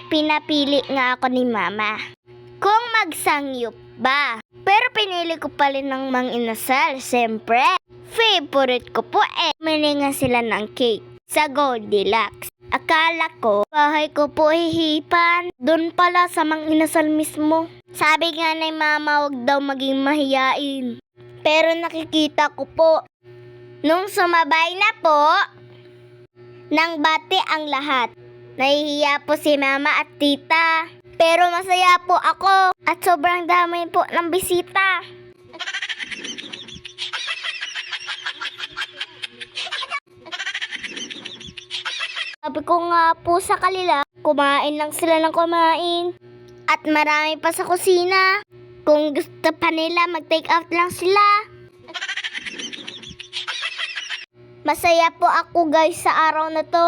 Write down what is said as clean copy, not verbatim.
pinapili nga ako ni mama kung magsangyup ba. Pero pinili ko pa rin ng mang-inasal, siyempre. Favorite ko po Mili nga sila ng cake sa Goldilocks. Akala ko, bahay ko po hihipan. Doon pala sa mang-inasal mismo. Sabi nga ni mama, wag daw maging mahiyain. Pero nakikita ko po, nung sumabay na po, nang bati ang lahat. Nahihiya po si mama at tita. Pero masaya po ako at sobrang dami po ng bisita. Sabi ko nga po sa kanila, kumain lang sila ng kumain. At marami pa sa kusina. Kung gusto pa nila, mag-take out lang sila. Masaya po ako guys sa araw na to.